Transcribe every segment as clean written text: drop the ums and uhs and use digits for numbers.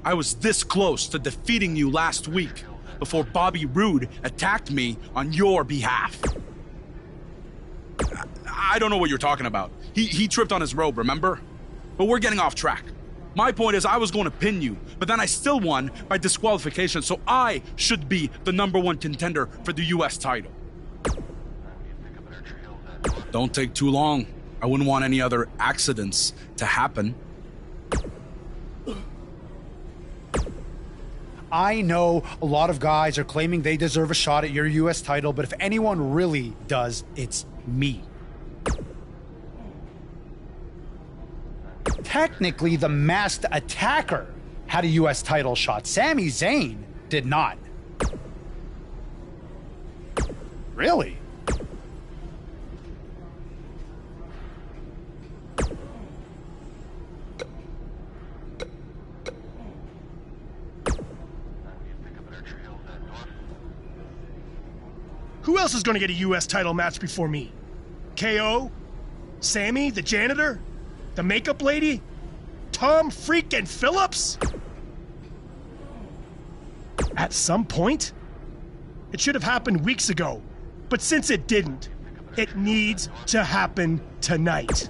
I was this close to defeating you last week before Bobby Roode attacked me on your behalf. I don't know what you're talking about. He tripped on his robe, remember? But we're getting off track. My point is I was going to pin you, but then I still won by disqualification, so I should be the #1 contender for the US title. Don't take too long. I wouldn't want any other accidents to happen. I know a lot of guys are claiming they deserve a shot at your US title, but if anyone really does, it's me. Technically, the masked attacker had a US title shot. Sami Zayn did not. Really? Who else is going to get a US title match before me? KO? Sammy, the janitor? The makeup lady? Tom freaking Phillips? At some point? It should have happened weeks ago. But since it didn't, it needs to happen tonight.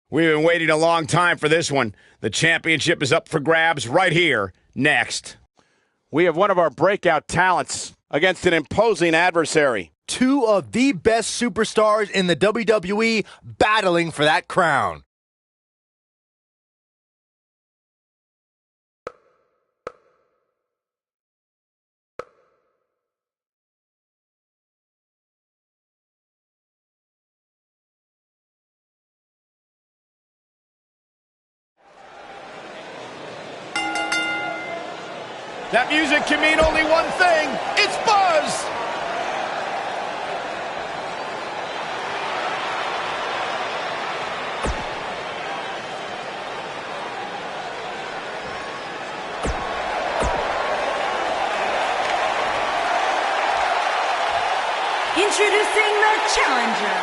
We've been waiting a long time for this one. The championship is up for grabs right here, next. We have one of our breakout talents against an imposing adversary. Two of the best superstars in the WWE battling for that crown. That music can mean only one thing. It's buzz! Introducing the challenger.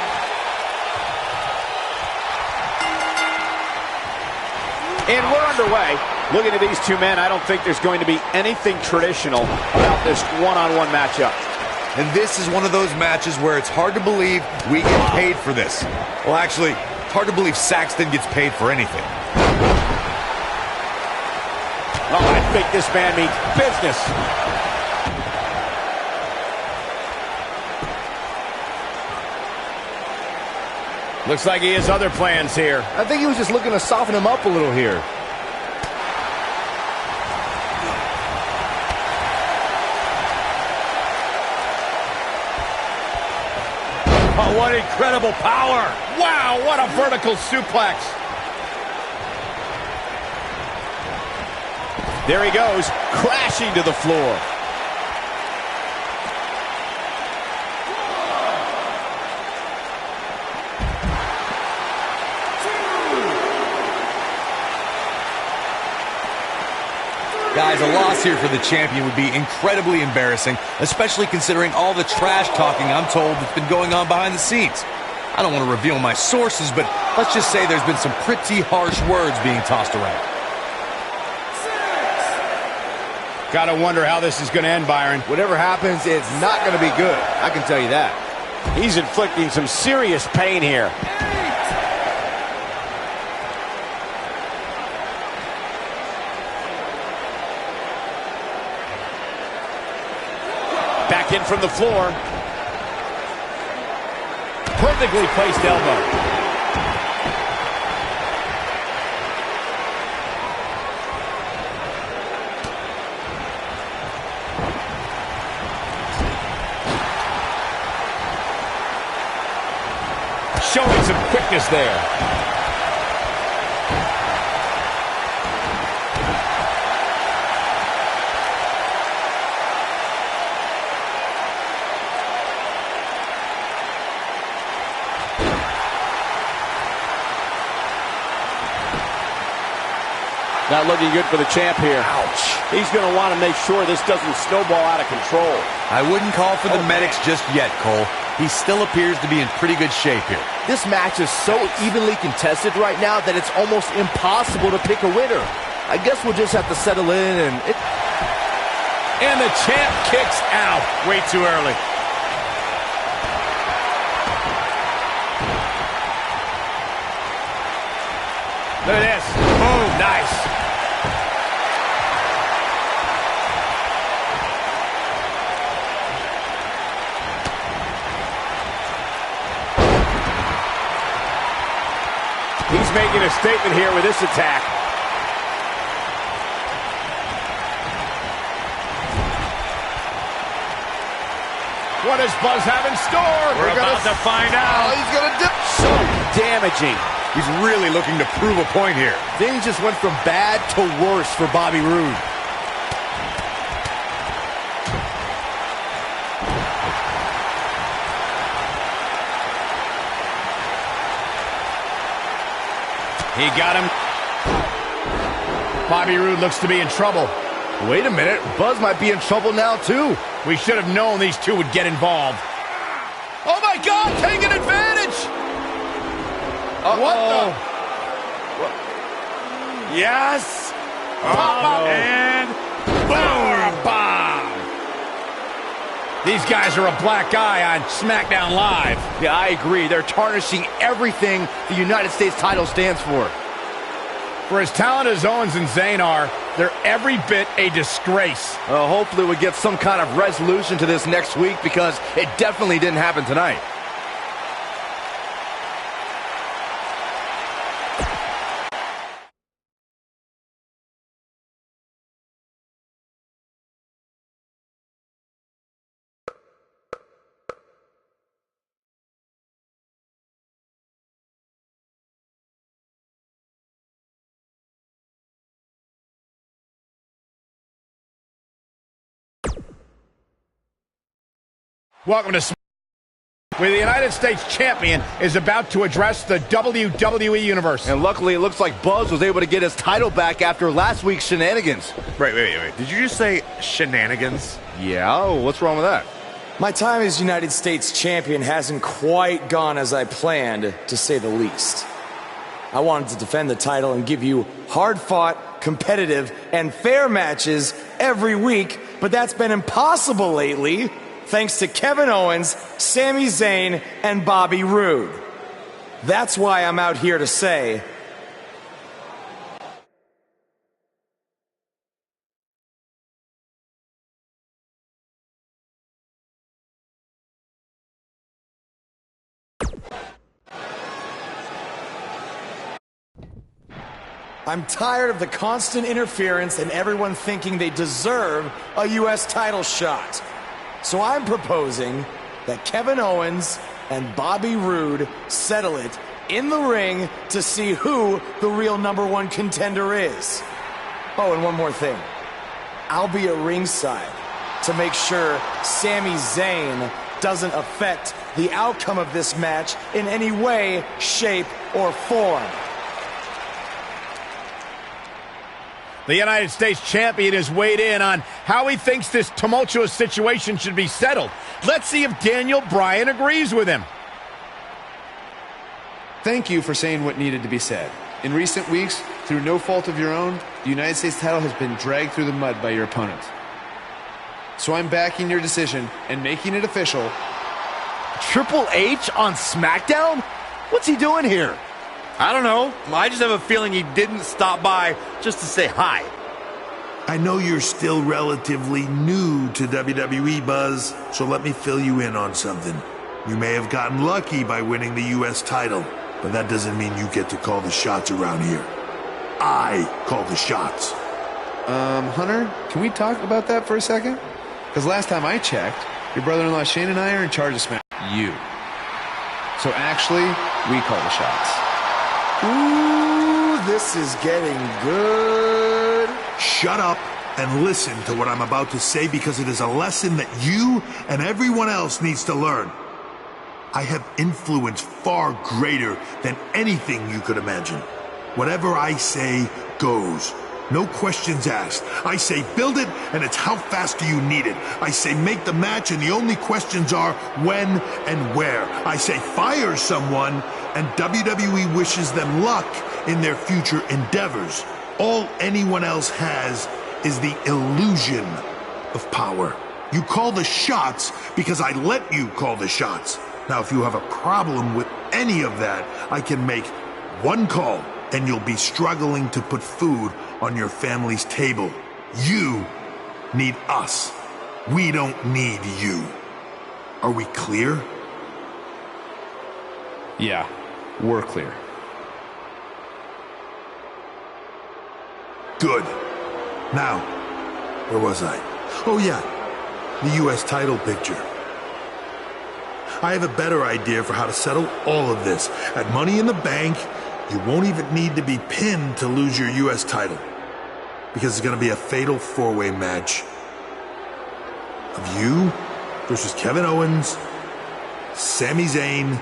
And we're underway. Looking at these two men, I don't think there's going to be anything traditional about this one-on-one matchup. And this is one of those matches where it's hard to believe we get paid for this. Well, actually, hard to believe Saxton gets paid for anything. Oh, I think this man means business. Looks like he has other plans here. I think he was just looking to soften him up a little here. Oh, what incredible power. Wow, what a vertical suplex. There he goes, crashing to the floor. Guys, a loss here for the champion would be incredibly embarrassing, especially considering all the trash talking I'm told that's been going on behind the scenes. I don't want to reveal my sources, but let's just say there's been some pretty harsh words being tossed around. Gotta wonder how this is gonna end, Byron. Whatever happens, it's not going to be good. I can tell you that. He's inflicting some serious pain here. Back in from the floor. Perfectly placed elbow. Showing some quickness there. Not looking good for the champ here. Ouch. He's going to want to make sure this doesn't snowball out of control. I wouldn't call for the medics just yet, Cole. He still appears to be in pretty good shape here. This match is so evenly contested right now that it's almost impossible to pick a winner. I guess we'll just have to settle in And the champ kicks out. Way too early. Look at this. Boom. Nice. He's making a statement here with this attack. What does Buzz have in store? We're about to find out. Oh, he's gonna dip. So damaging. He's really looking to prove a point here. Things just went from bad to worse for Bobby Roode. He got him. Bobby Roode looks to be in trouble. Wait a minute, Buzz might be in trouble now too. We should have known these two would get involved. Oh my God, taking advantage! What the? Yes. And boom. Bomb. These guys are a black eye on SmackDown Live. Yeah, I agree. They're tarnishing everything the United States title stands for. For as talented as Owens and Zayn are, they're every bit a disgrace. Hopefully we get some kind of resolution to this next week because it definitely didn't happen tonight. Welcome to where the United States champion is about to address the WWE Universe. And luckily, it looks like Buzz was able to get his title back after last week's shenanigans. Wait. Did you just say shenanigans? Yeah, what's wrong with that? My time as United States champion hasn't quite gone as I planned, to say the least. I wanted to defend the title and give you hard-fought, competitive, and fair matches every week, but that's been impossible lately, thanks to Kevin Owens, Sami Zayn, and Bobby Roode. That's why I'm out here to say, I'm tired of the constant interference and everyone thinking they deserve a U.S. title shot. So I'm proposing that Kevin Owens and Bobby Roode settle it in the ring to see who the real #1 contender is. Oh, and one more thing. I'll be at ringside to make sure Sami Zayn doesn't affect the outcome of this match in any way, shape, or form. The United States champion has weighed in on how he thinks this tumultuous situation should be settled. Let's see if Daniel Bryan agrees with him. Thank you for saying what needed to be said. In recent weeks, through no fault of your own, the United States title has been dragged through the mud by your opponent. So I'm backing your decision and making it official. Triple H on SmackDown? What's he doing here? I don't know. I just have a feeling he didn't stop by just to say hi. I know you're still relatively new to WWE, Buzz, so let me fill you in on something. You may have gotten lucky by winning the U.S. title, but that doesn't mean you get to call the shots around here. I call the shots. Hunter, can we talk about that for a second? Because last time I checked, your brother-in-law Shane and I are in charge of Smack. You. So actually, we call the shots. Ooh, this is getting good. Shut up and listen to what I'm about to say because it is a lesson that you and everyone else needs to learn. I have influence far greater than anything you could imagine. Whatever I say goes. No questions asked. I say build it, and it's how fast do you need it. I say make the match, and the only questions are when and where. I say fire someone, and WWE wishes them luck in their future endeavors. All anyone else has is the illusion of power. You call the shots because I let you call the shots. Now, if you have a problem with any of that, I can make one call, and you'll be struggling to put food on your family's table. You need us. We don't need you. Are we clear? Yeah, we're clear. Good. Now, where was I? Oh yeah, the U.S. title picture. I have a better idea for how to settle all of this. At Money in the Bank, you won't even need to be pinned to lose your U.S. title. Because it's going to be a fatal four-way match of you versus Kevin Owens, Sami Zayn,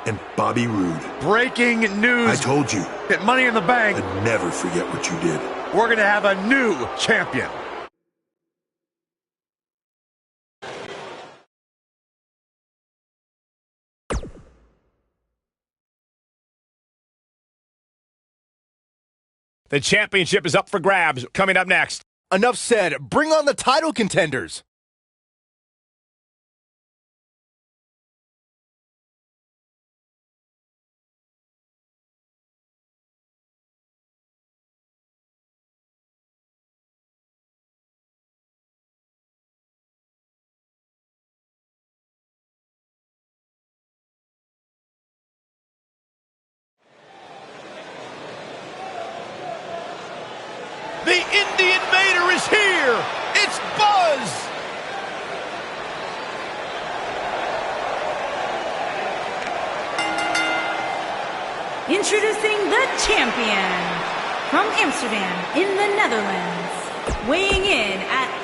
and Bobby Roode. Breaking news. I told you. At Money in the Bank. I'd never forget what you did. We're going to have a new champion. The championship is up for grabs. Coming up next. Enough said. Bring on the title contenders. The Indie Invader is here! It's Buzz! Introducing the champion from Amsterdam in the Netherlands, weighing in at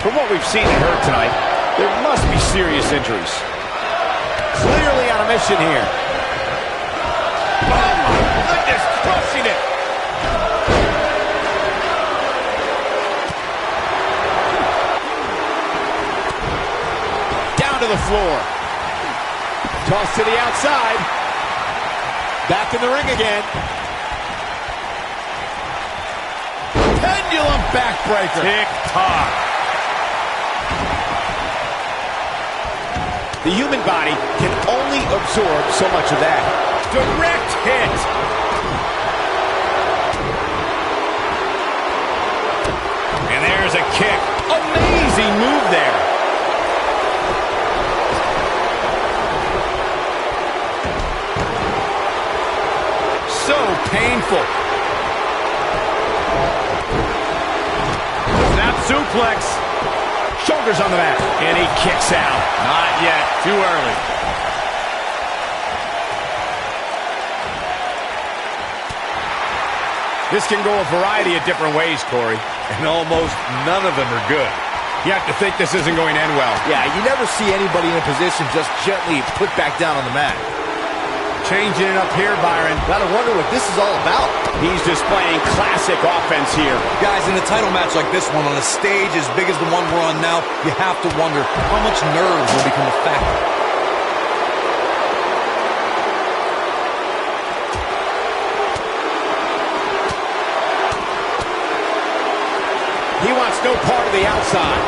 From what we've seen and heard tonight, there must be serious injuries. Clearly on a mission here. Oh my goodness, crushing it! Down to the floor. Toss to the outside. Back in the ring again. Pendulum backbreaker. Tick-tock. The human body can only absorb so much of that. Direct hit. And there's a kick. Amazing move there. So painful. Snap suplex. Shoulders on the mat, and he kicks out. Not yet, too early. This can go a variety of different ways, Corey. And almost none of them are good. You have to think this isn't going to end well. Yeah, you never see anybody in a position just gently put back down on the mat. Changing it up here, Byron. Gotta wonder what this is all about. He's displaying classic offense here. Guys, in a title match like this one, on a stage as big as the one we're on now, you have to wonder how much nerves will become a factor. no part of the outside.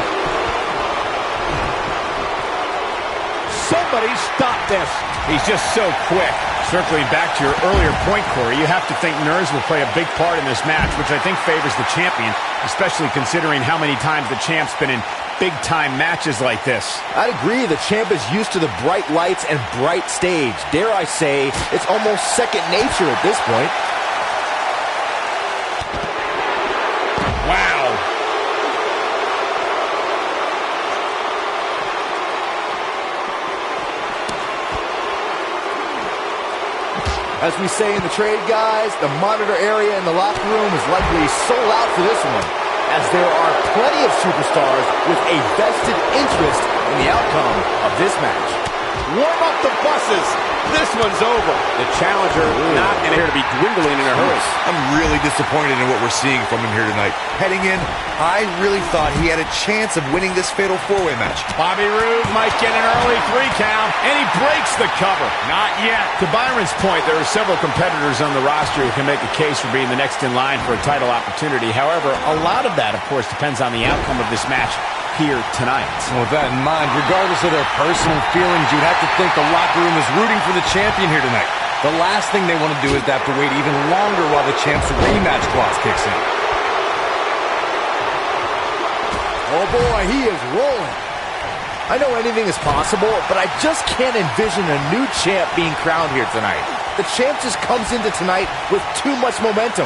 Somebody stop this. He's just so quick. Circling back to your earlier point, Corey, you have to think nerves will play a big part in this match, which I think favors the champion, especially considering how many times the champ's been in big-time matches like this. I'd agree. The champ is used to the bright lights and bright stage. Dare I say, it's almost second nature at this point. Wow. As we say in the trade, guys, the monitor area in the locker room is likely sold out for this one, as there are plenty of superstars with a vested interest in the outcome of this match. Warm up the buses. This one's over. The challenger not in here to be dwindling in a hurry. I'm really disappointed in what we're seeing from him here tonight. Heading in, I really thought he had a chance of winning this fatal four-way match. Bobby Roode might get an early 3 count, and he breaks the cover. Not yet. To Byron's point, there are several competitors on the roster who can make a case for being the next in line for a title opportunity. However, a lot of that, of course, depends on the outcome of this match here tonight. Well, with that in mind, regardless of their personal feelings, you'd have to think the locker room is rooting for the champion here tonight. The last thing they want to do is to have to wait even longer while the champ's rematch clause kicks in. Oh boy, he is rolling. I know anything is possible, but I just can't envision a new champ being crowned here tonight. The champ just comes into tonight with too much momentum.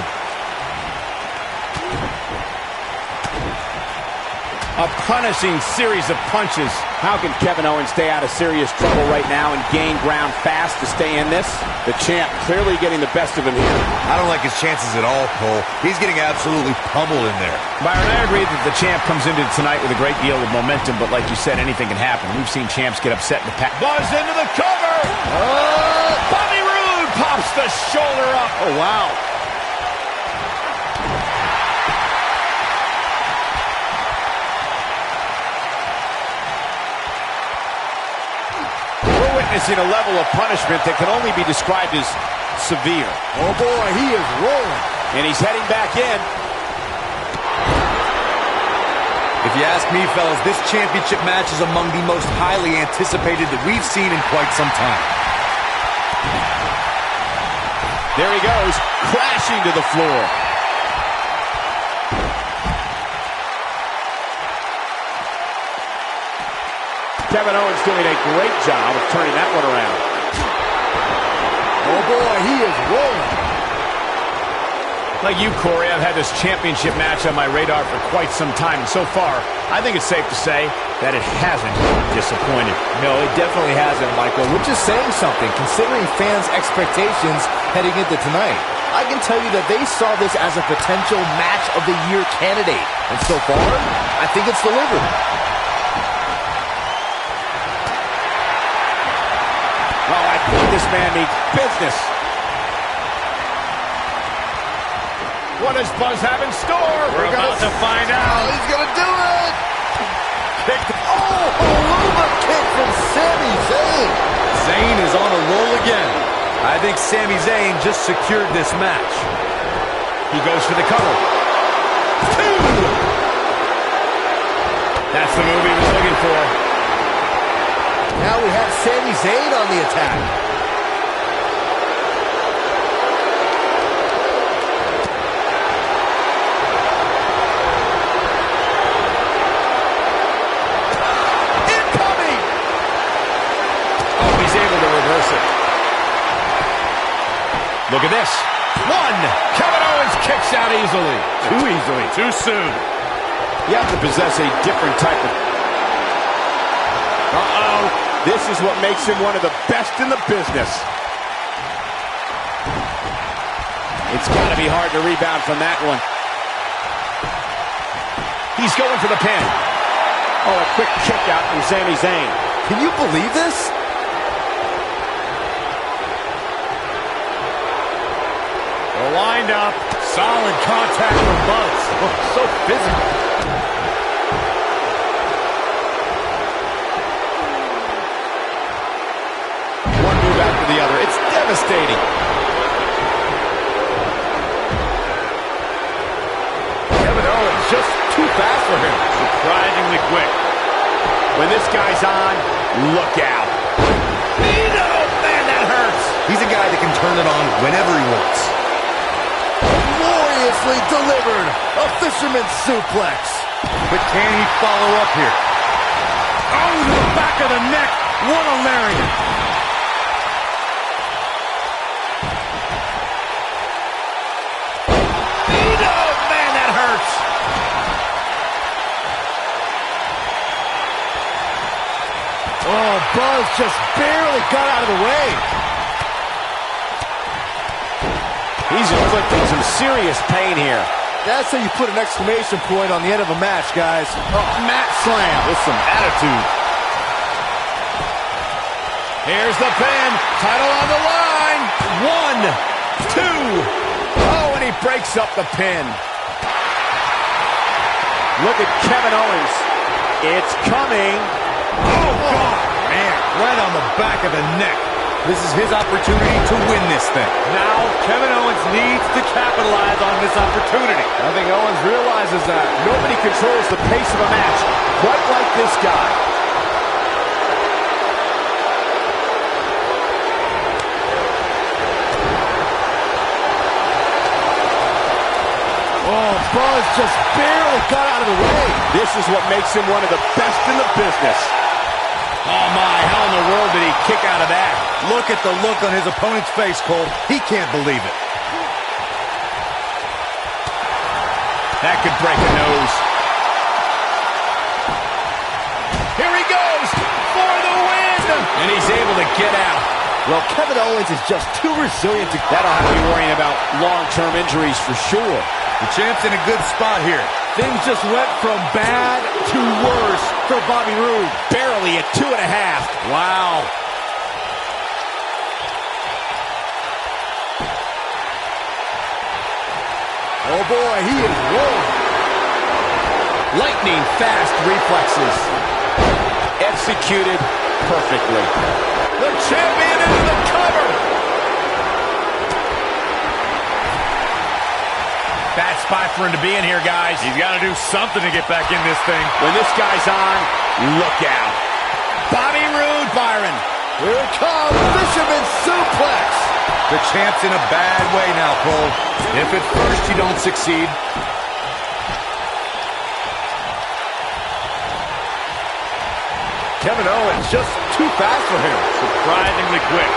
A punishing series of punches. How can Kevin Owens stay out of serious trouble right now and gain ground fast to stay in this? The champ clearly getting the best of him here. I don't like his chances at all, Cole. He's getting absolutely pummeled in there. Byron, I agree that the champ comes into tonight with a great deal of momentum, but like you said, anything can happen. We've seen champs get upset in the past. Buzz into the cover! Bobby Roode pops the shoulder up. Oh, wow. Witnessing a level of punishment that can only be described as severe. Oh boy, he is rolling. And he's heading back in. If you ask me, fellas, this championship match is among the most highly anticipated that we've seen in quite some time. There he goes, crashing to the floor. Kevin Owens doing a great job of turning that one around. Oh boy, he is rolling. Like you, Corey, I've had this championship match on my radar for quite some time, and so far, I think it's safe to say that it hasn't disappointed. No, it definitely hasn't, Michael, which is saying something, considering fans' expectations heading into tonight. I can tell you that they saw this as a potential match of the year candidate, and so far, I think it's delivered. Well, I think this man needs business. What does Buzz have in store? We're about to find out. Oh, he's going to do it. Kicked. Oh, Haluva kick from Sami Zayn. Zayn is on a roll again. I think Sami Zayn just secured this match. He goes for the cover. 2. That's the move he was looking for. Now we have Sami Zayn on the attack. Incoming! Oh, he's able to reverse it. Look at this. 1. Kevin Owens kicks out easily. Too easily. Too soon. You have to possess a different type of... Uh-oh. This is what makes him one of the best in the business. It's got to be hard to rebound from that one. He's going for the pin. Oh, a quick kick out from Sami Zayn. Can you believe this? We're lined up. Solid contact from Buzz. Oh, so physical. After the other. It's devastating. Kevin Owens just too fast for him. Surprisingly quick. When this guy's on, look out. Man, that hurts. He's a guy that can turn it on whenever he wants. Gloriously delivered. A fisherman's suplex. But can he follow up here? Oh, to the back of the neck. What a lariat. Man, that hurts. Oh, Buzz just barely got out of the way. He's inflicting some serious pain here. That's how you put an exclamation point on the end of a match, guys. Oh, mat slam with some attitude. Here's the pin. Title on the line. 1, 2. Oh, and he breaks up the pin. Look at Kevin Owens. It's coming. Oh, God. Man, right on the back of the neck. This is his opportunity to win this thing. Now, Kevin Owens needs to capitalize on this opportunity. I think Owens realizes that. Nobody controls the pace of a match quite like this guy. Oh, Buzz just barely got out of the way. This is what makes him one of the best in the business. Oh, my, how in the world did he kick out of that? Look at the look on his opponent's face, Cole. He can't believe it. That could break a nose. Here he goes for the win! And he's able to get out. Well, Kevin Owens is just too resilient to... That'll have you worrying about long-term injuries for sure. The champ's in a good spot here. Things just went from bad to worse for Bobby Roode. Barely at 2.5. Wow. Oh, boy, he is rolling. Lightning fast reflexes. Executed perfectly. The champion into the cover. Bad spot for him to be in here, guys. He's got to do something to get back in this thing. When this guy's on, look out. Bobby Roode, Byron. Here it comes, fisherman's suplex. The champ's in a bad way now, Cole. If at first you don't succeed. Kevin Owens just too fast for him. Surprisingly quick.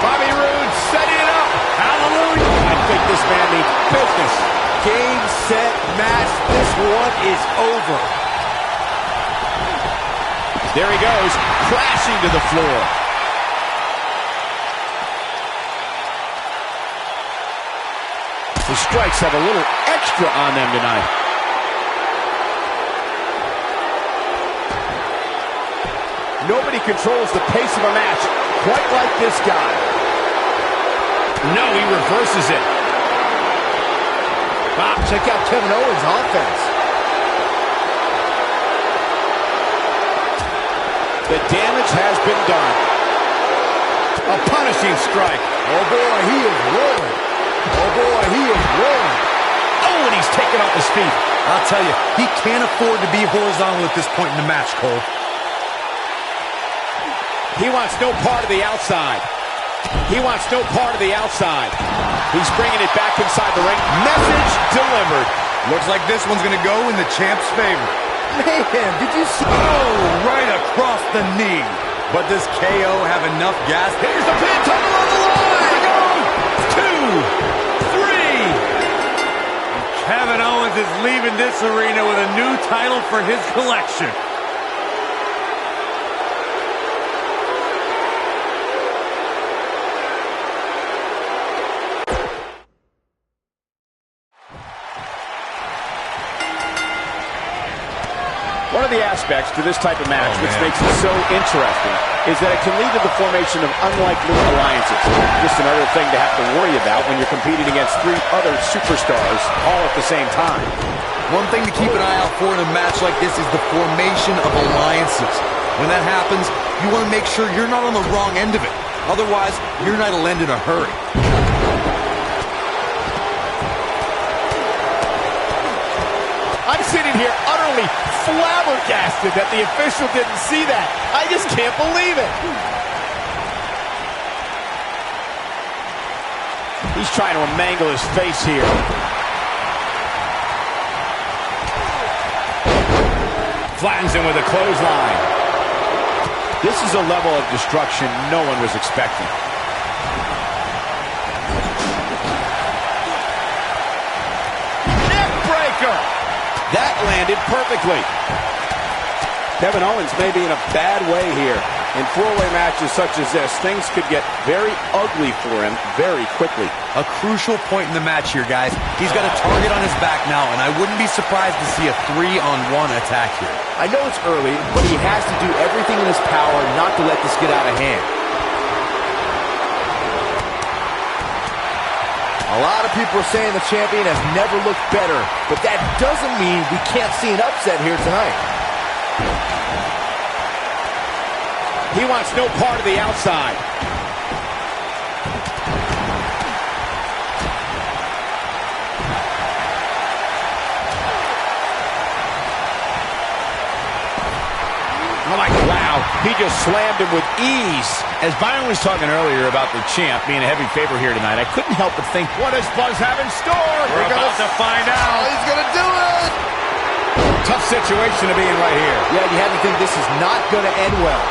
Bobby Roode setting it up. Hallelujah. I think this man needs business. Game, set, match. This one is over. There he goes, crashing to the floor. The strikes have a little extra on them tonight. Nobody controls the pace of a match quite like this guy. No, he reverses it. Wow, check out Kevin Owens' offense. The damage has been done. A punishing strike. Oh, boy, he is rolling. Oh, boy, he is rolling. Oh, and he's taken off his feet. I'll tell you, he can't afford to be horizontal at this point in the match, Cole. He wants no part of the outside. He wants no part of the outside. He's bringing it back inside the ring. Message delivered. Looks like this one's going to go in the champ's favor. Man, did you see? Oh, right across the knee. But does KO have enough gas? Here's the pin, title on the line. 2, 3. Kevin Owens is leaving this arena with a new title for his collection. One of the aspects to this type of match which makes it so interesting is that it can lead to the formation of unlikely alliances. Just another thing to have to worry about when you're competing against 3 other superstars all at the same time. One thing to keep an eye out for in a match like this is the formation of alliances. When that happens, you want to make sure you're not on the wrong end of it. Otherwise, your night will end in a hurry. I'm sitting here utterly flabbergasted that the official didn't see that. I just can't believe it. He's trying to mangle his face here. Flattens him with a clothesline. This is a level of destruction no one was expecting. Neck breaker! That landed perfectly. Kevin Owens may be in a bad way here. In four-way matches such as this, things could get very ugly for him very quickly. A crucial point in the match here, guys. He's got a target on his back now, and I wouldn't be surprised to see a 3-on-1 attack here. I know it's early, but he has to do everything in his power not to let this get out of hand. A lot of people are saying the champion has never looked better, but that doesn't mean we can't see an upset here tonight. He wants no part of the outside. Oh my, wow, he just slammed him with ease. As Byron was talking earlier about the champ being a heavy favorite here tonight, I couldn't help but think, what does Buzz have in store? We're about to find out. Oh, he's gonna do it! Tough situation to be in right here. Yeah, you have to think this is not gonna end well.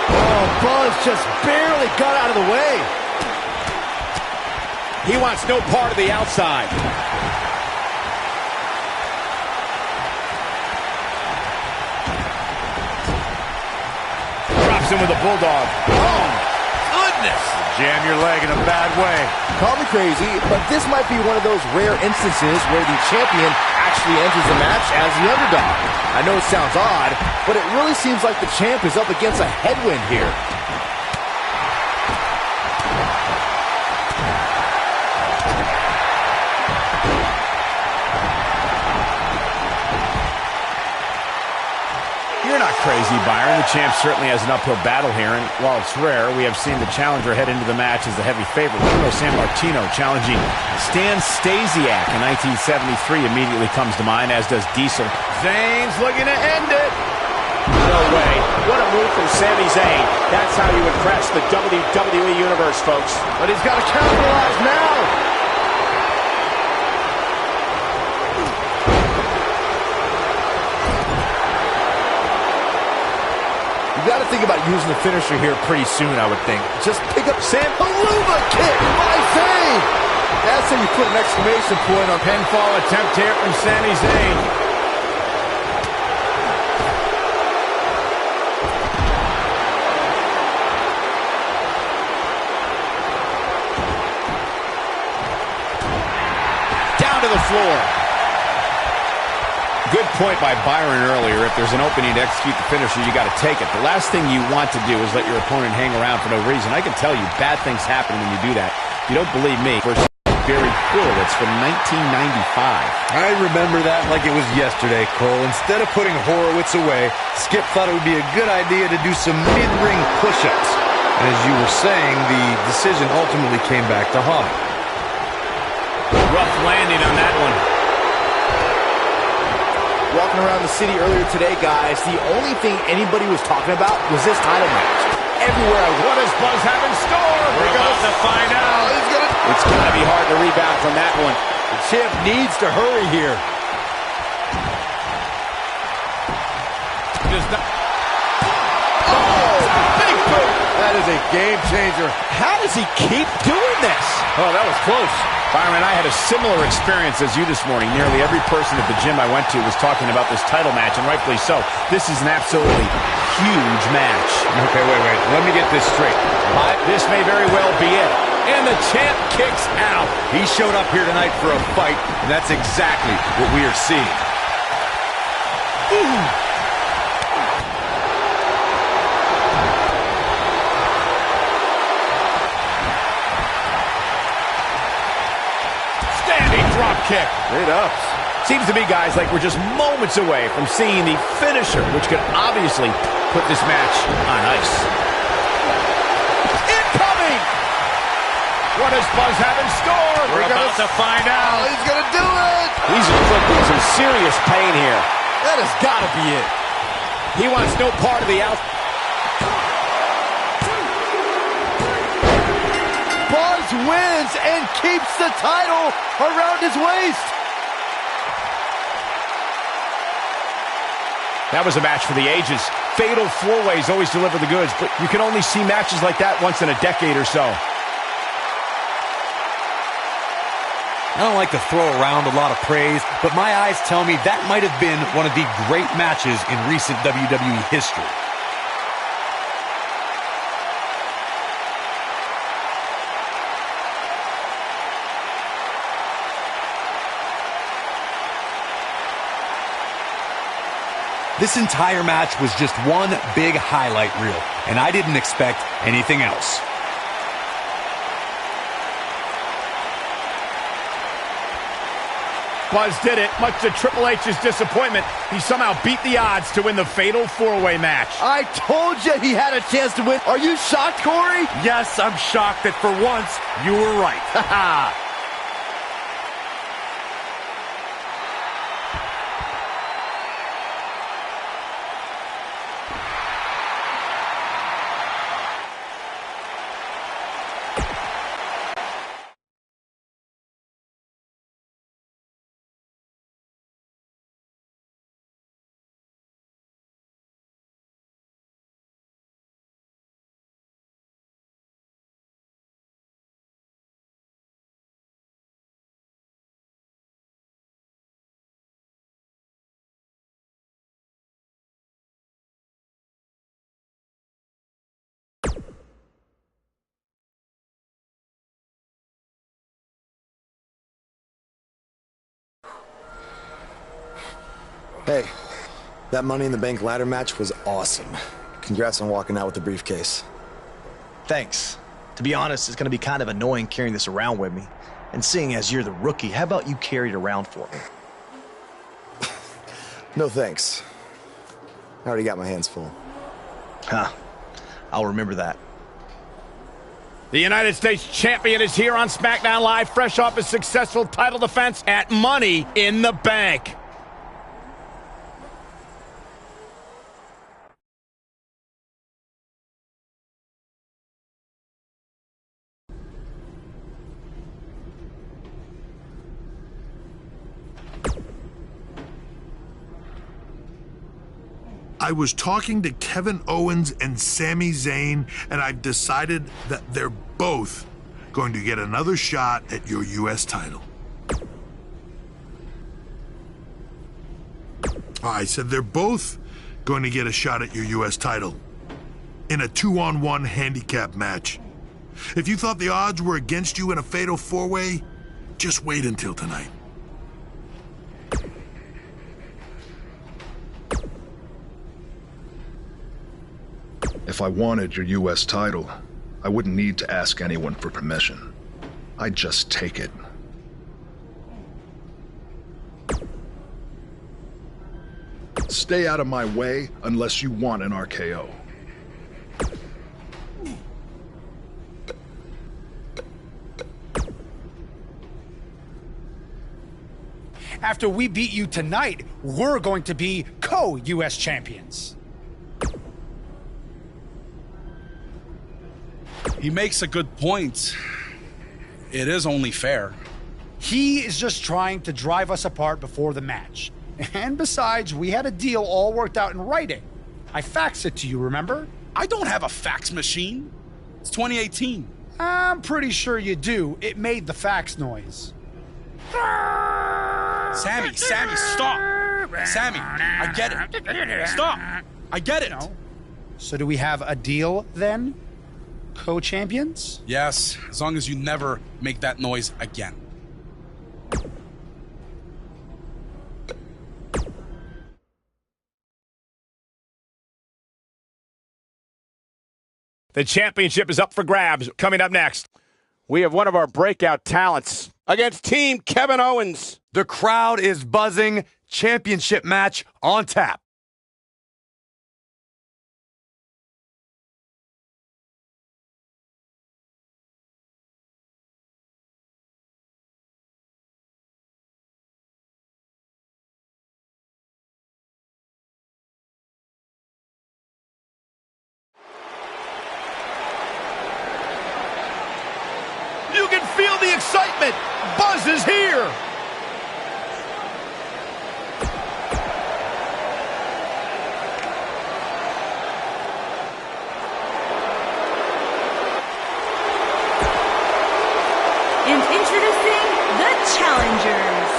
Oh, Buzz just barely got out of the way. He wants no part of the outside. Drops him with a bulldog. Oh, goodness. Jam your leg in a bad way. Call me crazy, but this might be one of those rare instances where the champion actually enters the match as the underdog. I know it sounds odd, but it really seems like the champ is up against a headwind here. You're not crazy, Byron. The champ certainly has an uphill battle here, and while it's rare, we have seen the challenger head into the match as the heavy favorite. Bruno Sammartino challenging Stan Stasiak in 1973 immediately comes to mind, as does Diesel. Zayn's looking to end it. No way. What a move from Sami Zayn. That's how you impress the WWE Universe, folks. But he's got to capitalize now. You got to think about using the finisher here pretty soon, I would think. Just pick up Sam. Haluva kick by Zayn. That's how you put an exclamation point on pinfall attempt here from Sami Zayn. Down to the floor. Good point by Byron earlier. If there's an opening to execute the finisher, you got to take it. The last thing you want to do is let your opponent hang around for no reason. I can tell you bad things happen when you do that. If you don't believe me, versus Barry Horowitz from 1995. I remember that like it was yesterday, Cole. Instead of putting Horowitz away, Skip thought it would be a good idea to do some mid-ring push-ups. And as you were saying, the decision ultimately came back to haunt him. Rough landing on that one. Walking around the city earlier today, guys, the only thing anybody was talking about was this title match. Everywhere I went. What does Buzz have in store? We're about to find out. It's going to be hard to rebound from that one. The champ needs to hurry here. Oh, big boot. That is a game changer. How does he keep doing this? Oh, that was close. Byron, I had a similar experience as you this morning. Nearly every person at the gym I went to was talking about this title match, and rightfully so. This is an absolutely huge match. Okay, wait. Let me get this straight. This may very well be it. And the champ kicks out. He showed up here tonight for a fight, and that's exactly what we are seeing. Ooh. Drop kick. Straight ups. Seems to me, guys, like we're just moments away from seeing the finisher, which could obviously put this match on ice. Incoming! What does Buzz have in store? We're about to find out. Oh, he's going to do it! He's inflicting some serious pain here. That has got to be it. He wants no part of the out. Buzz wins and keeps the title around his waist. That was a match for the ages. Fatal four-ways always deliver the goods, but you can only see matches like that once in a decade or so. I don't like to throw around a lot of praise, but my eyes tell me that might have been one of the great matches in recent WWE history. This entire match was just one big highlight reel, and I didn't expect anything else. Buzz did it, much to Triple H's disappointment. He somehow beat the odds to win the fatal four-way match. I told you he had a chance to win. Are you shocked, Corey? Yes, I'm shocked that for once you were right. Hey, that Money in the Bank ladder match was awesome. Congrats on walking out with the briefcase. Thanks. To be honest, it's going to be kind of annoying carrying this around with me. And seeing as you're the rookie, how about you carry it around for me? No thanks. I already got my hands full. Huh. I'll remember that. The United States Champion is here on SmackDown Live, fresh off his successful title defense at Money in the Bank. I was talking to Kevin Owens and Sami Zayn, and I've decided that they're both going to get another shot at your U.S. title. I said they're both going to get a shot at your U.S. title in a 2-on-1 handicap match. If you thought the odds were against you in a fatal four-way, just wait until tonight. If I wanted your U.S. title, I wouldn't need to ask anyone for permission. I'd just take it. Stay out of my way unless you want an RKO. After we beat you tonight, we're going to be co-U.S. champions. He makes a good point. It is only fair. He is just trying to drive us apart before the match. And besides, we had a deal all worked out in writing. I faxed it to you, remember? I don't have a fax machine. It's 2018. I'm pretty sure you do. It made the fax noise. Sammy, stop. Sammy, I get it. Stop. I get it. No. So do we have a deal then? Co-champions? Yes, as long as you never make that noise again. The championship is up for grabs. Coming up next, we have one of our breakout talents against Team Kevin Owens. The crowd is buzzing. Championship match on tap. it. Buzz is here. And introducing the challengers.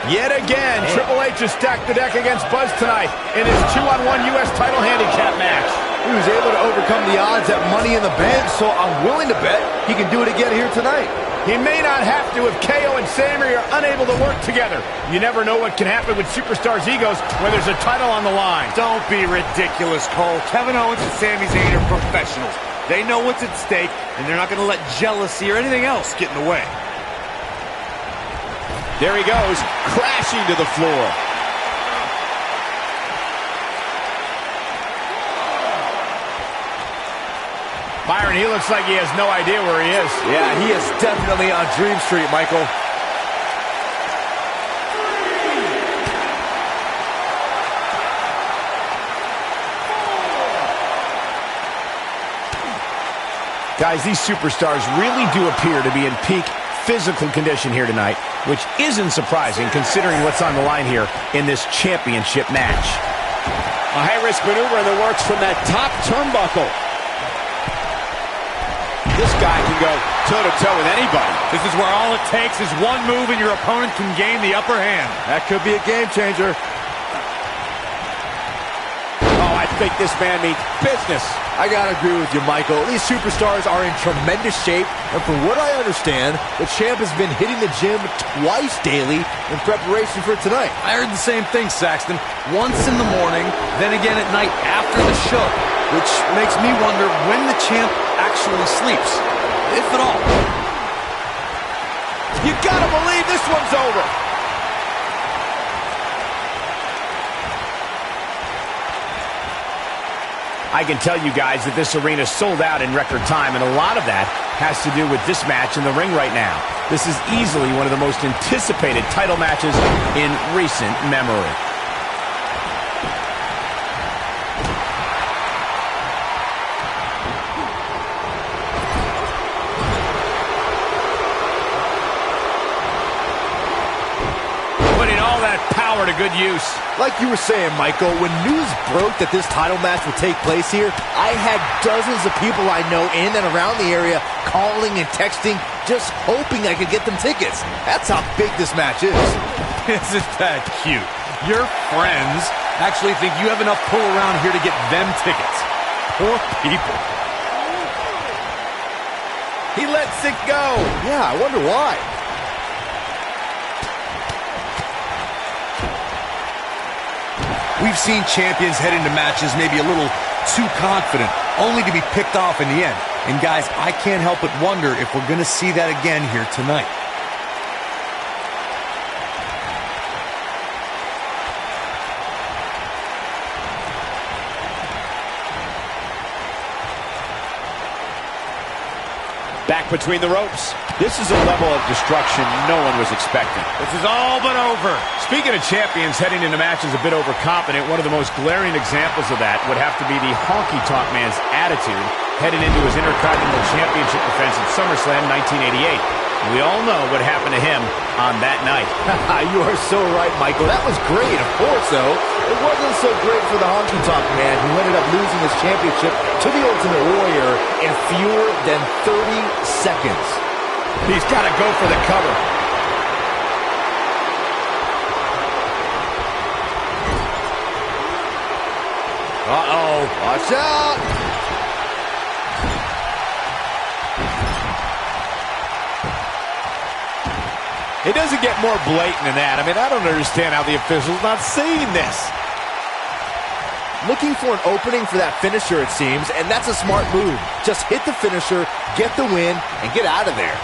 Yet again, Triple H has stacked the deck against Buzz tonight in his 2-on-1 U.S. title handicap match. He was able to overcome the odds at Money in the Bank, so I'm willing to bet he can do it again here tonight. He may not have to if KO and Sammy are unable to work together. You never know what can happen with superstars' egos when there's a title on the line. Don't be ridiculous, Cole. Kevin Owens and Sami Zayn are professionals. They know what's at stake, and they're not going to let jealousy or anything else get in the way. There he goes, crashing to the floor. Byron, he looks like he has no idea where he is. Yeah, he is definitely on Dream Street, Michael. Guys, these superstars really do appear to be in peak physical condition here tonight, which isn't surprising considering what's on the line here in this championship match. A high-risk maneuver in the works from that top turnbuckle. This guy can go toe-to-toe with anybody. This is where all it takes is one move and your opponent can gain the upper hand. That could be a game changer. Oh, I think this man means business. I gotta agree with you, Michael. These superstars are in tremendous shape, and from what I understand, the champ has been hitting the gym twice daily in preparation for tonight. I heard the same thing, Saxton. Once in the morning, then again at night after the show, which makes me wonder when the champ actually sleeps, if at all. You gotta believe this one's over. I can tell you guys that this arena sold out in record time, and a lot of that has to do with this match in the ring right now. This is easily one of the most anticipated title matches in recent memory. Putting all that power to good use. Like you were saying, Michael, when news broke that this title match would take place here, I had dozens of people I know in and around the area calling and texting, just hoping I could get them tickets. That's how big this match is. Isn't that cute? Your friends actually think you have enough pull around here to get them tickets. Poor people. He lets it go. Yeah, I wonder why. We've seen champions head into matches maybe a little too confident, only to be picked off in the end. And guys, I can't help but wonder if we're going to see that again here tonight. Back between the ropes. This is a level of destruction no one was expecting. This is all but over. Speaking of champions heading into matches a bit overconfident, one of the most glaring examples of that would have to be the honky-tonk man's attitude heading into his Intercontinental Championship defense at SummerSlam 1988. We all know what happened to him on that night. You are so right, Michael. That was great, of course, though. It wasn't so great for the honky-tonk man who ended up losing his championship to the Ultimate Warrior in fewer than 30 seconds. He's got to go for the cover. Uh-oh. Watch out. It doesn't get more blatant than that. I mean, I don't understand how the official's not seeing this. Looking for an opening for that finisher, it seems, and that's a smart move. Just hit the finisher, get the win, and get out of there.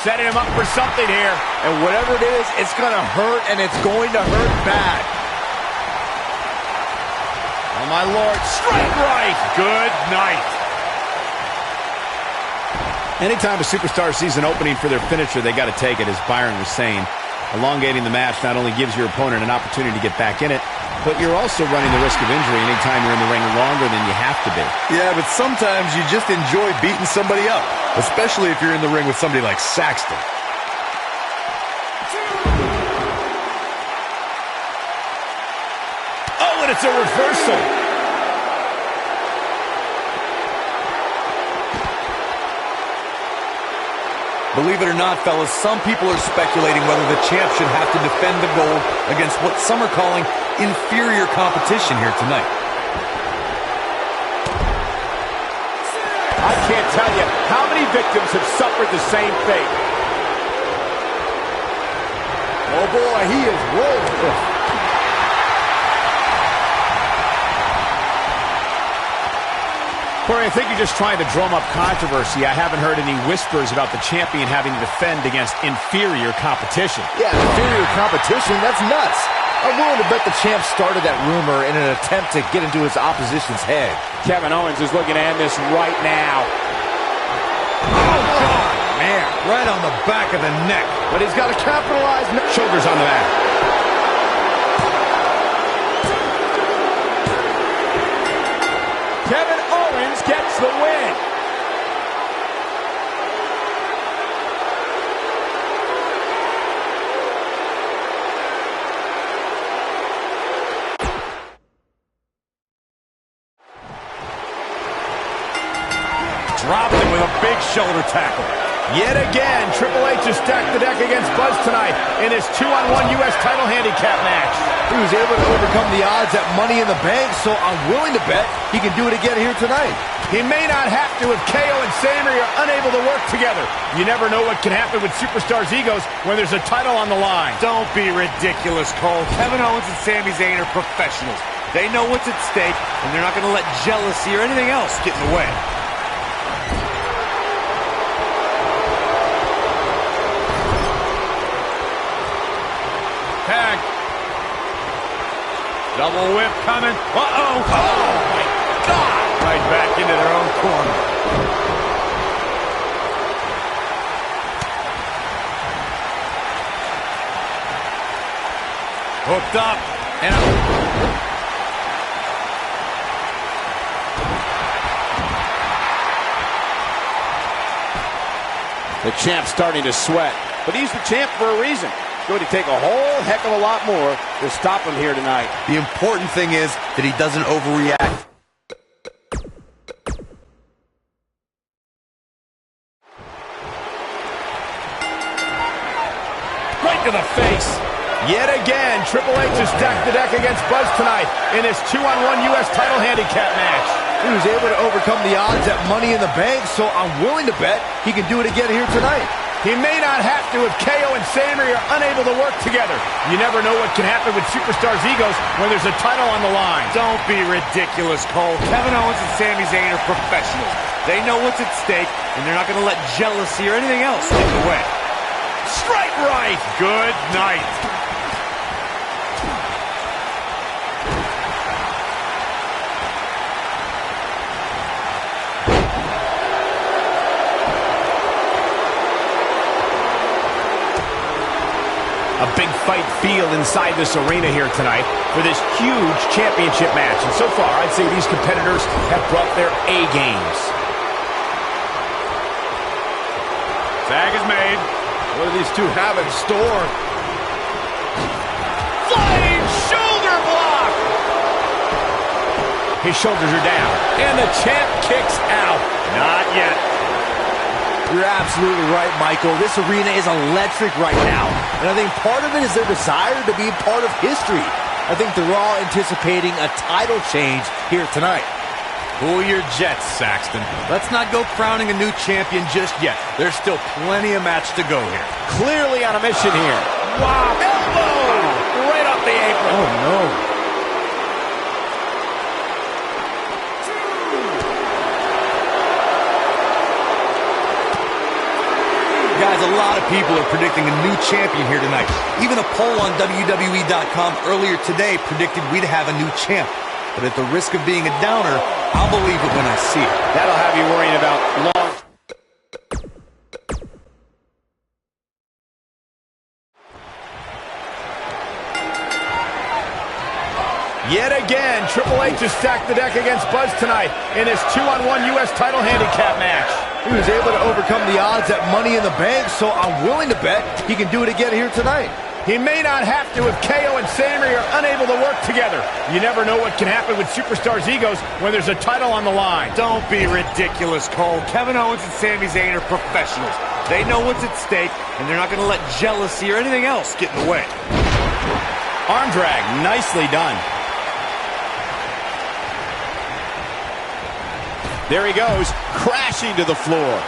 Setting him up for something here. And whatever it is, it's going to hurt, and it's going to hurt bad. Oh, my Lord. Straight right. Good night. Anytime a superstar sees an opening for their finisher, they got to take it, as Byron was saying. Elongating the match not only gives your opponent an opportunity to get back in it, but you're also running the risk of injury anytime you're in the ring longer than you have to be. Yeah, but sometimes you just enjoy beating somebody up, especially if you're in the ring with somebody like Saxton. Oh, and it's a reversal. Believe it or not, fellas, some people are speculating whether the champ should have to defend the gold against what some are calling inferior competition here tonight. I can't tell you how many victims have suffered the same fate. Oh boy, he is rolling. Corey, I think you're just trying to drum up controversy. I haven't heard any whispers about the champion having to defend against inferior competition. Yeah, inferior competition? That's nuts. I'm willing to bet the champ started that rumor in an attempt to get into his opposition's head. Kevin Owens is looking to end this right now. Oh, God, man. Right on the back of the neck. But he's got to capitalize. Shoulders on the mat. Kevin Owens gets the win. Dropped him with a big shoulder tackle. Yet again, Triple H has stacked the deck against Buzz tonight in his 2-on-1 U.S. title handicap match. He was able to overcome the odds at Money in the Bank, so I'm willing to bet he can do it again here tonight. He may not have to if KO and Sami are unable to work together. You never know what can happen with superstars' egos when there's a title on the line. Don't be ridiculous, Cole. Kevin Owens and Sami Zayn are professionals. They know what's at stake, and they're not going to let jealousy or anything else get in the way. Tag. Double whip coming. Uh-oh. Oh, my God. Right back into their own corner. Hooked up. And The champ's starting to sweat, but he's the champ for a reason. It's going to take a whole heck of a lot more to stop him here tonight. The important thing is that he doesn't overreact. right to the face. Yet again, Triple H has stacked the deck against Buzz tonight in his 2-on-1 U.S. title handicap match. He was able to overcome the odds at Money in the Bank, so I'm willing to bet he can do it again here tonight. He may not have to if KO and Sami are unable to work together. You never know what can happen with superstars' egos when there's a title on the line. Don't be ridiculous, Cole. Kevin Owens and Sami Zayn are professionals. They know what's at stake, and they're not going to let jealousy or anything else get in the way. Strike right. Good night. A big fight feel inside this arena here tonight for this huge championship match. And so far, I'd say these competitors have brought their A games. Tag is made. What do these two have in store? Flying shoulder block! His shoulders are down, and the champ kicks out. Not yet. You're absolutely right, Michael. This arena is electric right now. And I think part of it is their desire to be part of history. I think they're all anticipating a title change here tonight. Cool your jets, Saxton. Let's not go crowning a new champion just yet. There's still plenty of match to go here. Clearly on a mission here. Wow, elbow! Right off the apron. Oh, no. Guys, a lot of people are predicting a new champion here tonight. Even a poll on WWE.com earlier today predicted we'd have a new champ. But at the risk of being a downer, I'll believe it when I see it. That'll have you worrying about long... Yet again, Triple H has stacked the deck against Buzz tonight in his 2-on-1 U.S. title handicap match. He was able to overcome the odds at Money in the Bank, so I'm willing to bet he can do it again here tonight. He may not have to if KO and Sammy are unable to work together. You never know what can happen with superstars' egos when there's a title on the line. Don't be ridiculous, Cole. Kevin Owens and Sami Zayn are professionals. They know what's at stake, and they're not going to let jealousy or anything else get in the way. Arm drag, nicely done. There he goes, crashing to the floor.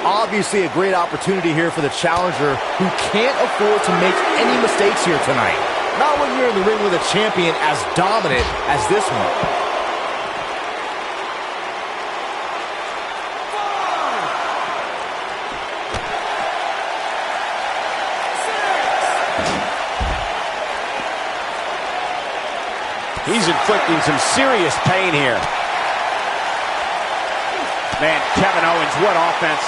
Obviously a great opportunity here for the challenger who can't afford to make any mistakes here tonight. Not when you're in the ring with a champion as dominant as this one. He's inflicting some serious pain here. Man, Kevin Owens, what offense.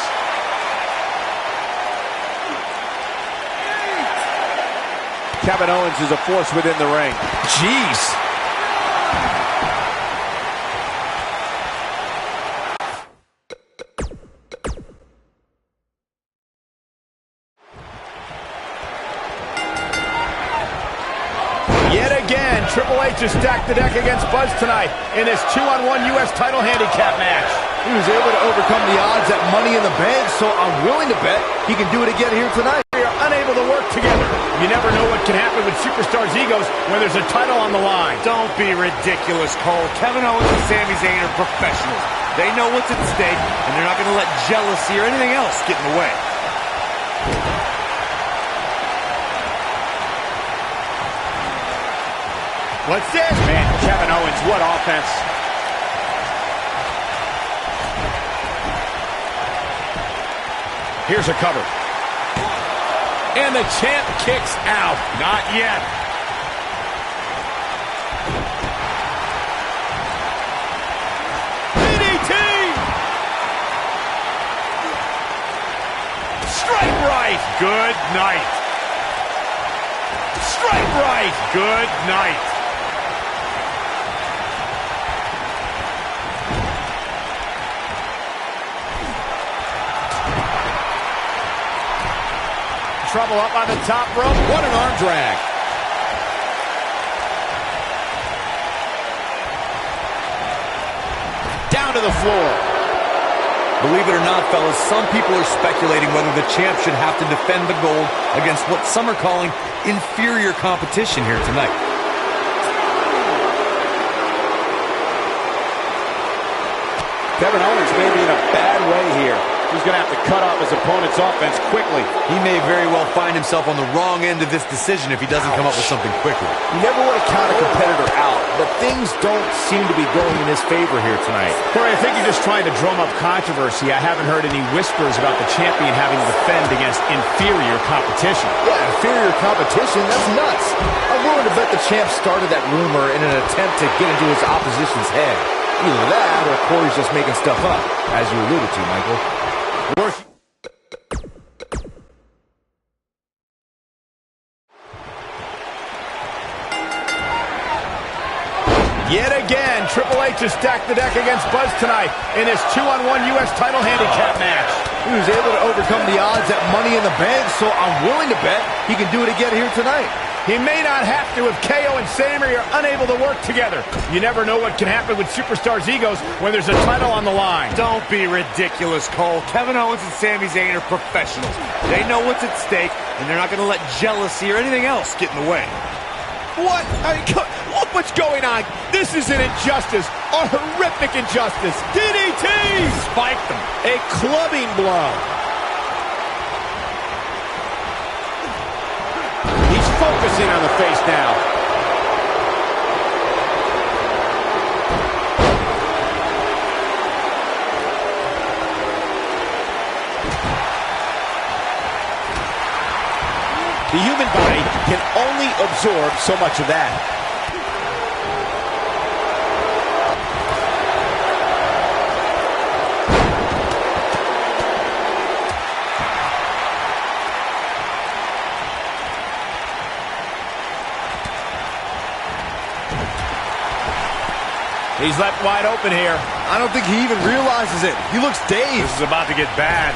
Kevin Owens is a force within the ring. Jeez. Yet again, Triple H has stacked the deck against Buzz tonight in his 2-on-1 U.S. title handicap match. He was able to overcome the odds at Money in the Bank, so I'm willing to bet he can do it again here tonight. They are unable to work together. You never know what can happen with superstars' egos when there's a title on the line. Don't be ridiculous, Cole. Kevin Owens and Sami Zayn are professionals. They know what's at stake, and they're not going to let jealousy or anything else get in the way. What's this? Man, Kevin Owens, what offense. Here's a cover. And the champ kicks out. Not yet. DDT! Strike right. Good night. Strike right. Good night. Trouble up on the top rope. What an arm drag. Down to the floor. Believe it or not, fellas, some people are speculating whether the champ should have to defend the gold against what some are calling inferior competition here tonight. Kevin Owens may be in a bad way here. He's going to have to cut off his opponent's offense quickly. He may very well find himself on the wrong end of this decision if he doesn't come up with something quickly. You never want to count a competitor out, but things don't seem to be going in his favor here tonight. Corey, I think you're just trying to drum up controversy. I haven't heard any whispers about the champion having to defend against inferior competition. Yeah, inferior competition? That's nuts. I'm willing to bet the champ started that rumor in an attempt to get into his opposition's head. Either that, or Corey's just making stuff up, as you alluded to, Michael. Yet again, Triple H has stacked the deck against Buzz tonight in his 2-on-1 U.S. title handicap match. He was able to overcome the odds at Money in the Bank, so I'm willing to bet he can do it again here tonight. He may not have to if KO and Sammy are unable to work together. You never know what can happen with superstars' egos when there's a title on the line. Don't be ridiculous, Cole. Kevin Owens and Sami Zayn are professionals. They know what's at stake, and they're not going to let jealousy or anything else get in the way. What? I mean, look what's going on. This is an injustice, a horrific injustice. DDT! Spiked them. A clubbing blow. He's focusing on the face now. The human body can only absorb so much of that. He's left wide open here. I don't think he even realizes it. He looks dazed. This is about to get bad.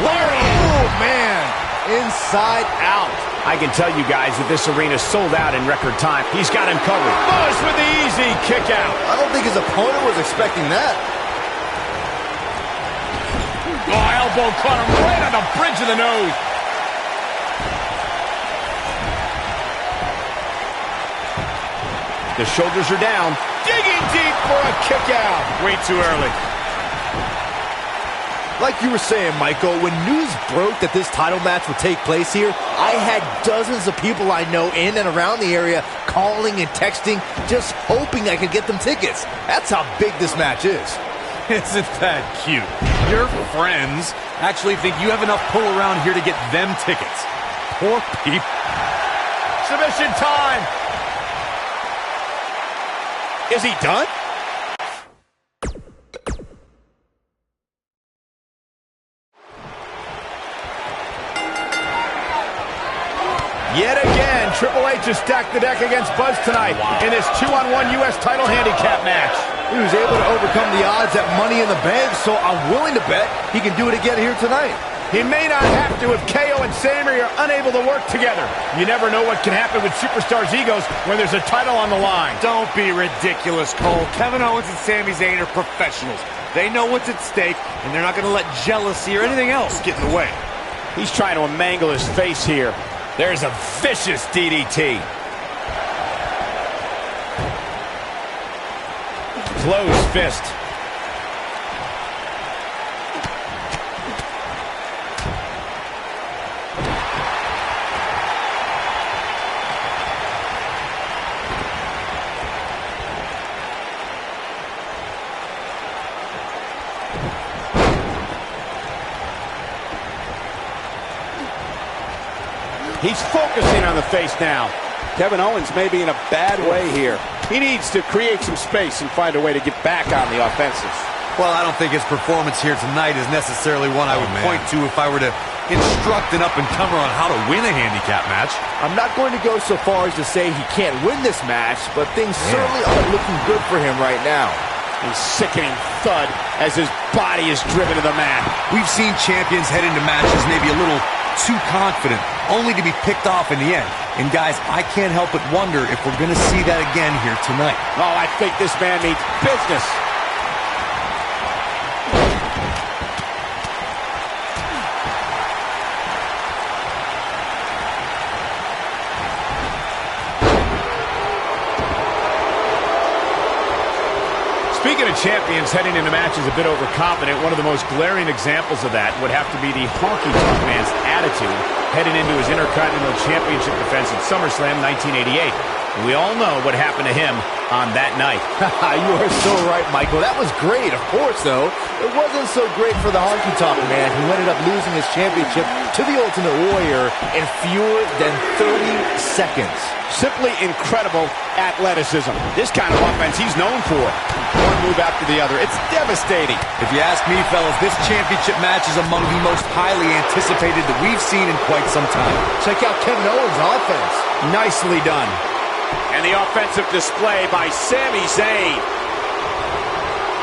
Oh, man. Inside out. I can tell you guys that this arena sold out in record time. He's got him covered. Buzz with the easy kick out. I don't think his opponent was expecting that. Oh, elbow caught him right on the bridge of the nose. The shoulders are down. Digging deep for a kick out. Way too early. Like you were saying, Michael, when news broke that this title match would take place here, I had dozens of people I know in and around the area calling and texting, just hoping I could get them tickets. That's how big this match is. Isn't that cute? Your friends actually think you have enough pull around here to get them tickets. Poor people. Submission time. Is he done? Yet again, Triple H has stacked the deck against Buzz tonight in this 2-on-1 U.S. title handicap match. He was able to overcome the odds at Money in the Bank, so I'm willing to bet he can do it again here tonight. He may not have to if KO and Sammy are unable to work together. You never know what can happen with superstars' egos when there's a title on the line. Don't be ridiculous, Cole. Kevin Owens and Sami Zayn are professionals. They know what's at stake, and they're not going to let jealousy or anything else get in the way. He's trying to mangle his face here. There's a vicious DDT. Closed fist. He's focusing on the face now. Kevin Owens may be in a bad way here. He needs to create some space and find a way to get back on the offensive. Well, I don't think his performance here tonight is necessarily one I would point to if I were to instruct an up-and-comer on how to win a handicap match. I'm not going to go so far as to say he can't win this match, but things certainly aren't looking good for him right now. A sickening thud as his body is driven to the mat. We've seen champions head into matches maybe a little too confident, only to be picked off in the end. And guys, I can't help but wonder if we're going to see that again here tonight. Oh, I think this man means business. Speaking of champions heading into matches a bit overconfident, one of the most glaring examples of that would have to be the honky-tonk man's attitude heading into his Intercontinental Championship defense at SummerSlam 1988. We all know what happened to him on that night. You are so right, Michael. That was great, of course, though. It wasn't so great for the honky-tonk man, who ended up losing his championship to the Ultimate Warrior in fewer than 30 seconds. Simply incredible athleticism. This kind of offense he's known for. One move after the other. It's devastating. If you ask me, fellas, this championship match is among the most highly anticipated that we've seen in quite some time. Check out Kevin Owens' offense. Nicely done. And the offensive display by Sami Zayn.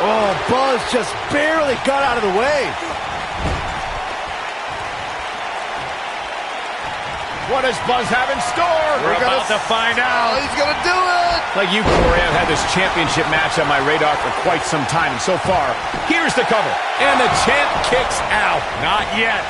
Oh, Buzz just barely got out of the way. What does Buzz have in store? We're about to find out. Oh, he's going to do it. Like you, Corey, I've had this championship match on my radar for quite some time. And so far, here's the cover. And the champ kicks out. Not yet.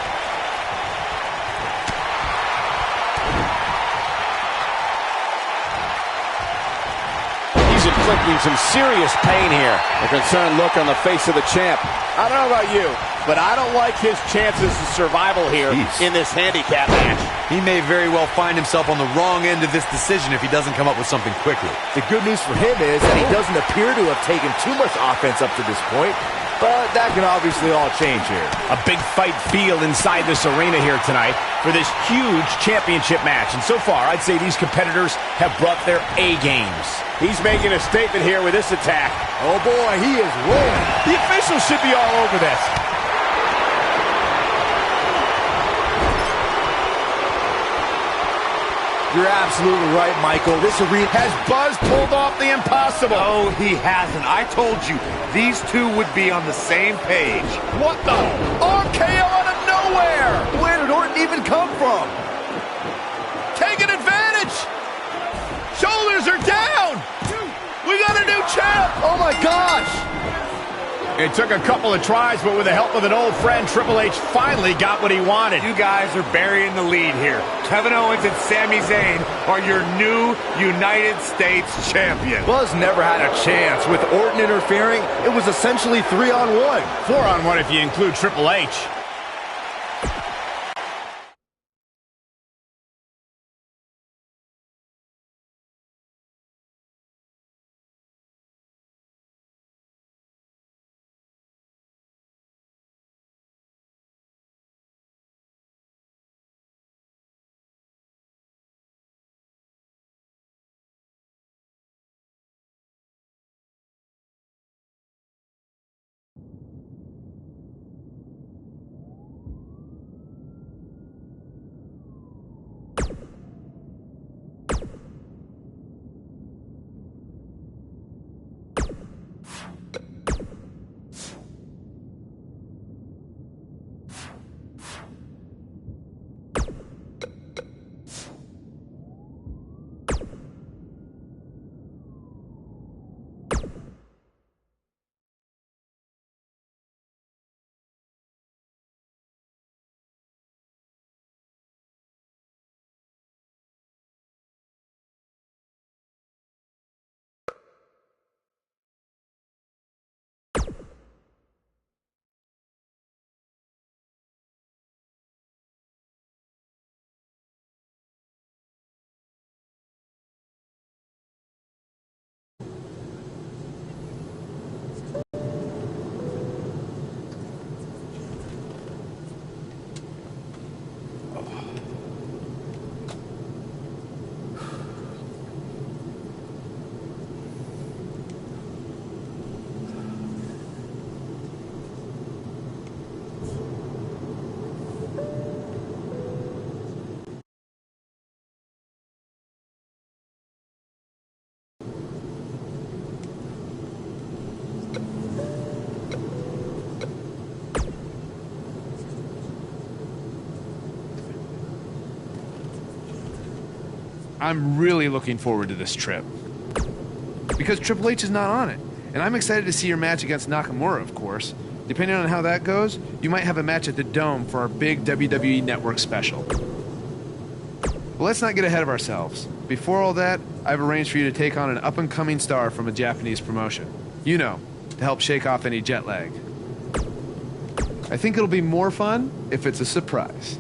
He's inflicting some serious pain here. A concerned look on the face of the champ. I don't know about you, but I don't like his chances of survival here in this handicap match. He may very well find himself on the wrong end of this decision if he doesn't come up with something quickly. The good news for him is that he doesn't appear to have taken too much offense up to this point, but that can obviously all change here. A big fight feel inside this arena here tonight for this huge championship match. And so far, I'd say these competitors have brought their A games. He's making a statement here with this attack. Oh boy, he is rolling. The officials should be all over this. You're absolutely right, Michael. This arena Has Buzz pulled off the impossible? No, he hasn't. I told you, these two would be on the same page. What the? RKO out of nowhere! Where did Orton even come from? Taking advantage! Shoulders are down! We got a new champ! Oh my gosh! It took a couple of tries, but with the help of an old friend, Triple H finally got what he wanted. You guys are burying the lead here. Kevin Owens and Sami Zayn are your new United States champion. Buzz never had a chance. With Orton interfering, it was essentially 3-on-1. 4-on-1 if you include Triple H. I'm really looking forward to this trip. Because Triple H is not on it. And I'm excited to see your match against Nakamura, of course. Depending on how that goes, you might have a match at the Dome for our big WWE Network special. But let's not get ahead of ourselves. Before all that, I've arranged for you to take on an up-and-coming star from a Japanese promotion. You know, to help shake off any jet lag. I think it'll be more fun if it's a surprise.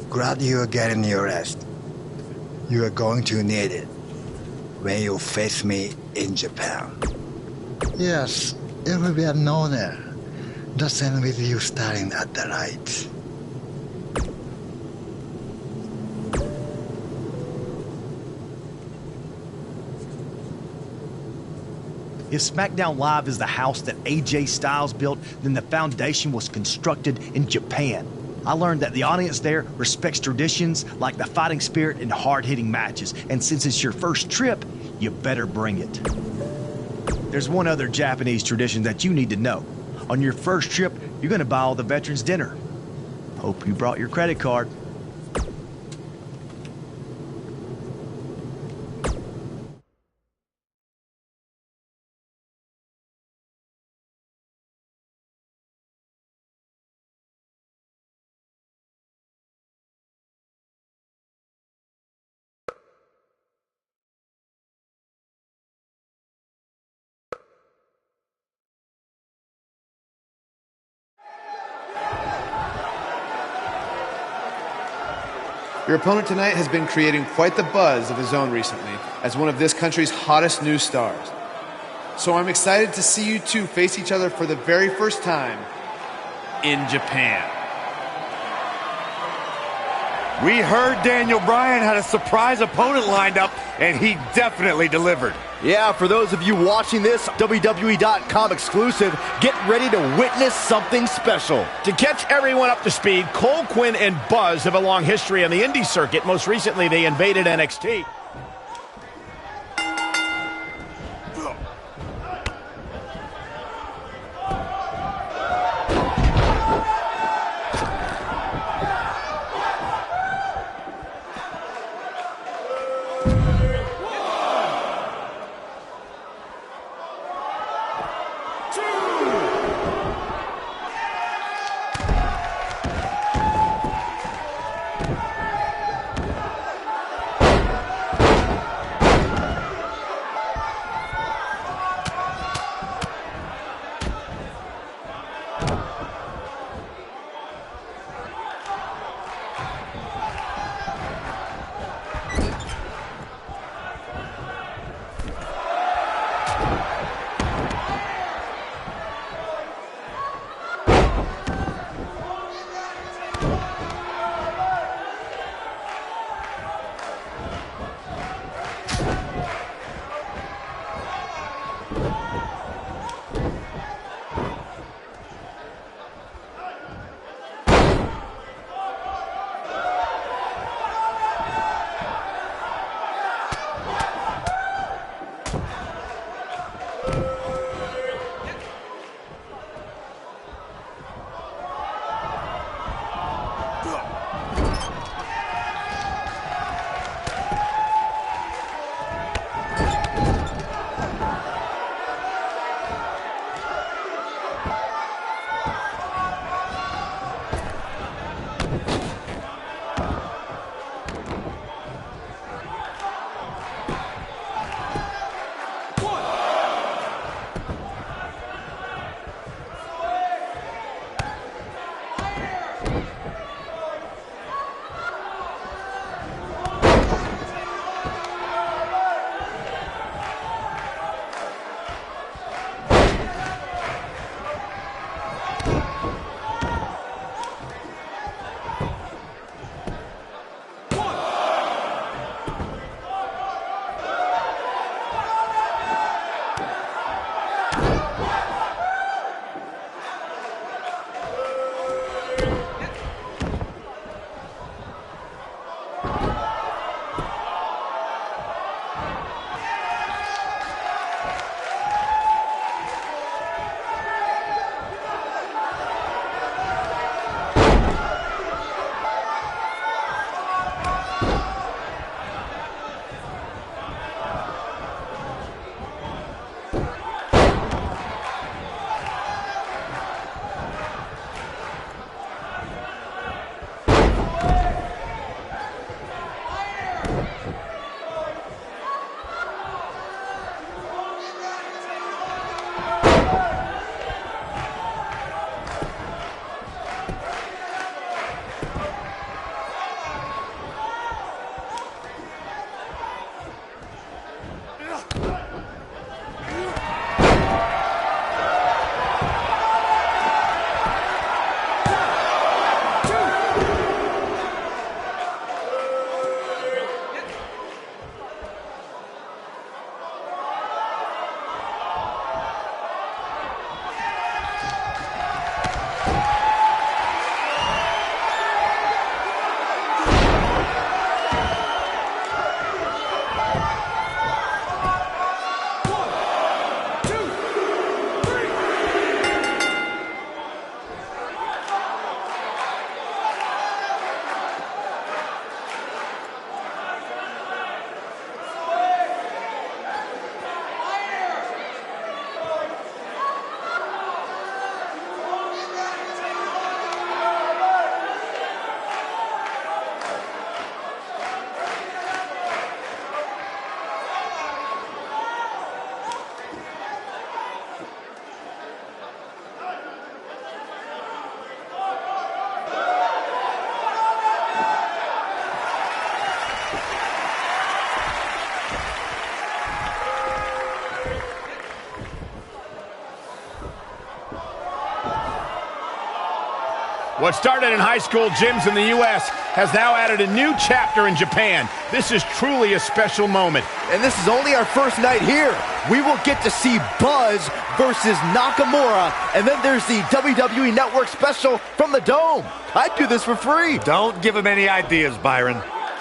Glad you are getting your rest. You are going to need it when you face me in Japan. Yes, it will be an honor. Just end with you staring at the lights. If SmackDown Live is the house that AJ Styles built, then the foundation was constructed in Japan. I learned that the audience there respects traditions like the fighting spirit and hard-hitting matches. And since it's your first trip, you better bring it. There's one other Japanese tradition that you need to know. On your first trip, you're going to buy all the veterans dinner. Hope you brought your credit card. Your opponent tonight has been creating quite the buzz of his own recently as one of this country's hottest new stars. So I'm excited to see you two face each other for the very first time in Japan. We heard Daniel Bryan had a surprise opponent lined up, and he definitely delivered. Yeah, for those of you watching this WWE.com exclusive, get ready to witness something special. To catch everyone up to speed, Cole, Quinn, and Buzz have a long history on the indie circuit. Most recently, they invaded NXT. What started in high school gyms in the U.S. has now added a new chapter in Japan. This is truly a special moment. And this is only our first night here. We will get to see Buzz versus Nakamura, and then there's the WWE Network special from the Dome. I'd do this for free. Don't give him any ideas, Byron.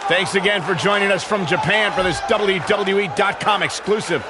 Thanks again for joining us from Japan for this WWE.com exclusive.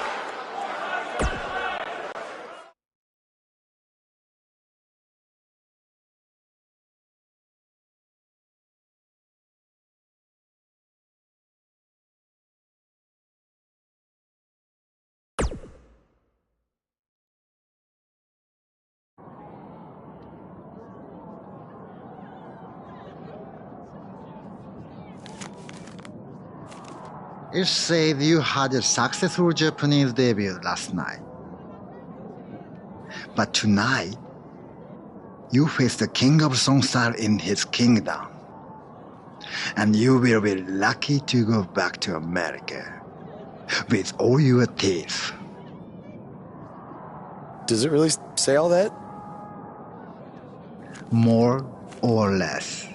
It said you had a successful Japanese debut last night. But tonight, you face the king of Songstyle in his kingdom. And you will be lucky to go back to America with all your teeth. Does it really say all that? More or less.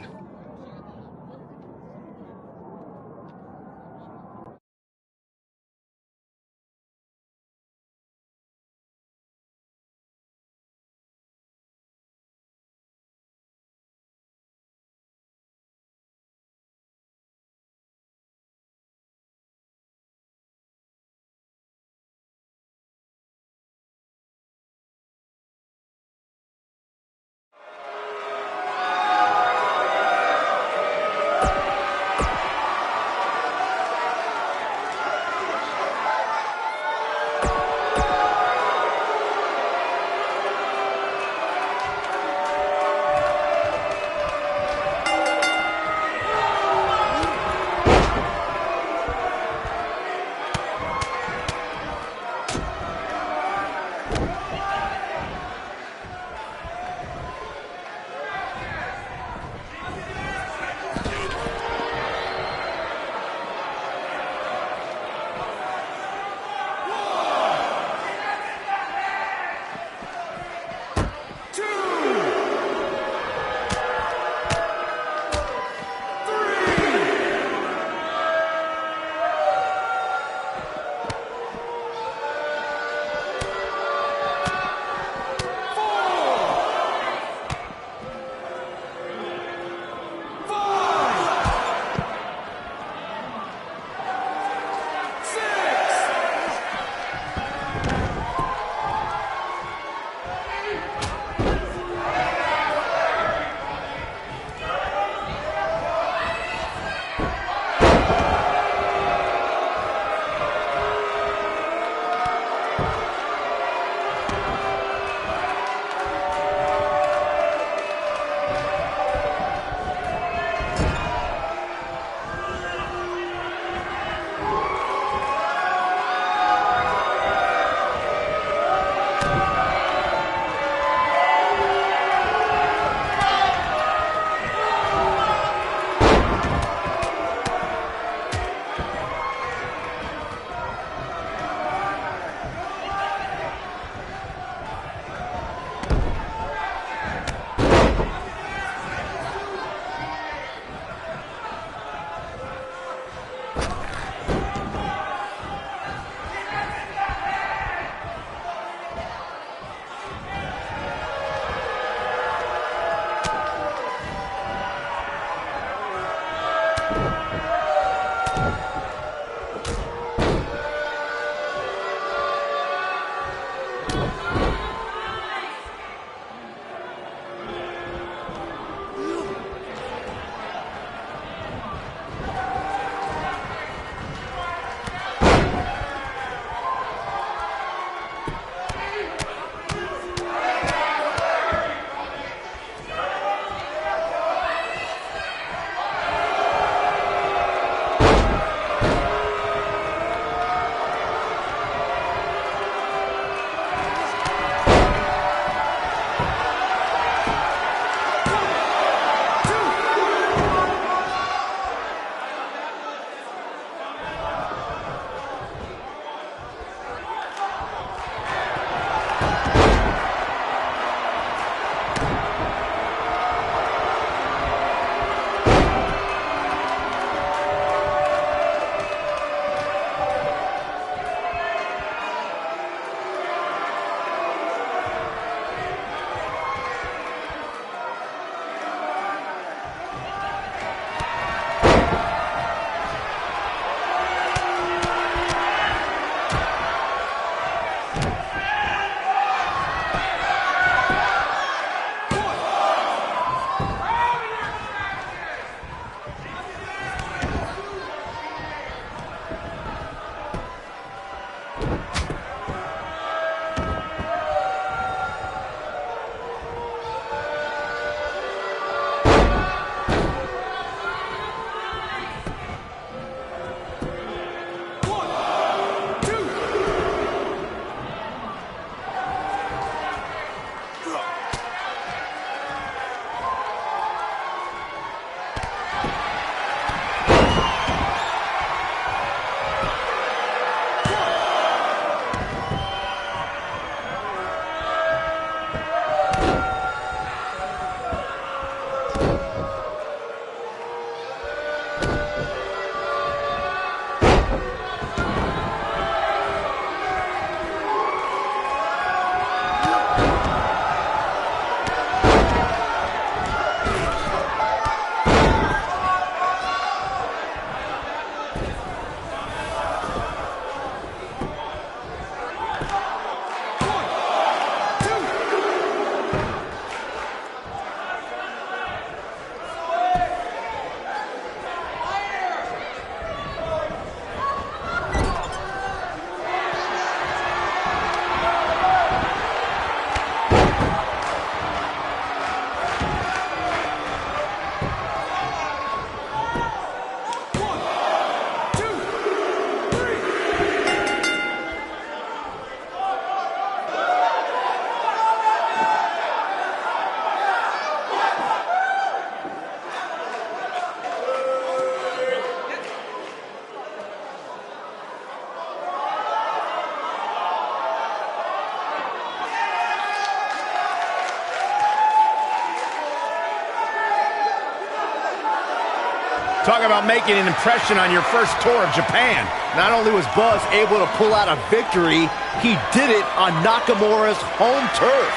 Talk about making an impression on your first tour of Japan. Not only was Buzz able to pull out a victory, he did it on Nakamura's home turf.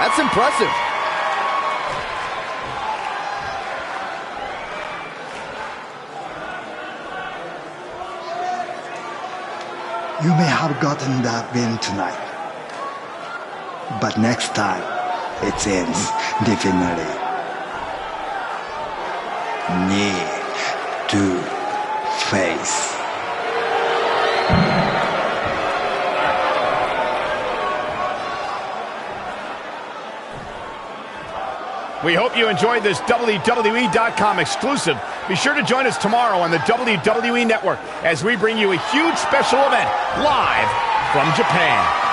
That's impressive. You may have gotten that win tonight, but next time it ends differently. Knee to face. We hope you enjoyed this WWE.com exclusive. Be sure to join us tomorrow on the WWE Network as we bring you a huge special event live from Japan.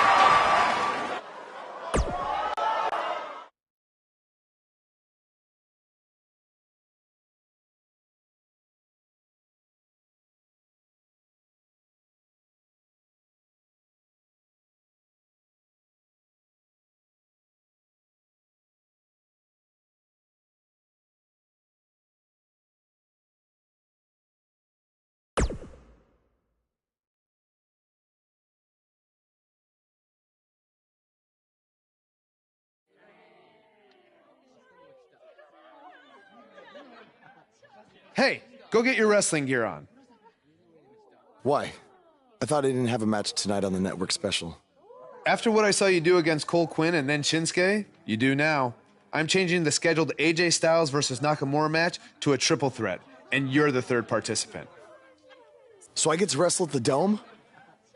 Hey, go get your wrestling gear on. Why? I thought I didn't have a match tonight on the network special. After what I saw you do against Cole Quinn and then Shinsuke, you do now. I'm changing the scheduled AJ Styles versus Nakamura match to a triple threat, and you're the third participant. So I get to wrestle at the Dome?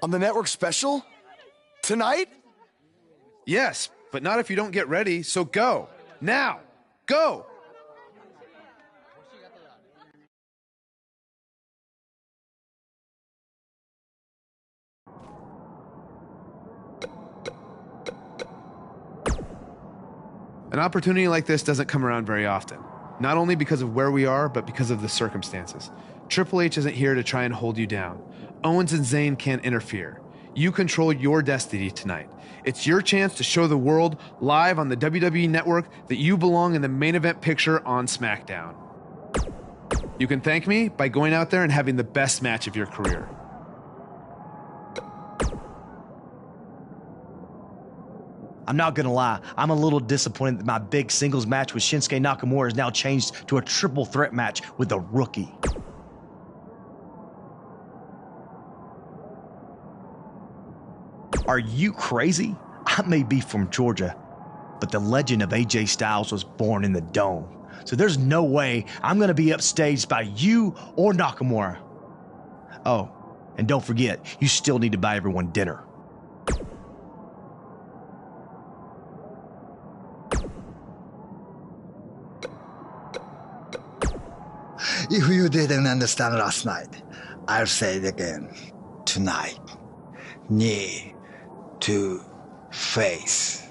On the network special? Tonight? Yes, but not if you don't get ready, so go. Now! Go! An opportunity like this doesn't come around very often. Not only because of where we are, but because of the circumstances. Triple H isn't here to try and hold you down. Owens and Zayn can't interfere. You control your destiny tonight. It's your chance to show the world live on the WWE Network that you belong in the main event picture on SmackDown. You can thank me by going out there and having the best match of your career. I'm not gonna lie, I'm a little disappointed that my big singles match with Shinsuke Nakamura is now changed to a triple threat match with a rookie. Are you crazy? I may be from Georgia, but the legend of AJ Styles was born in the Dome. So there's no way I'm gonna be upstaged by you or Nakamura. Oh, and don't forget, you still need to buy everyone dinner. If you didn't understand last night, I'll say it again. Tonight, knee to face.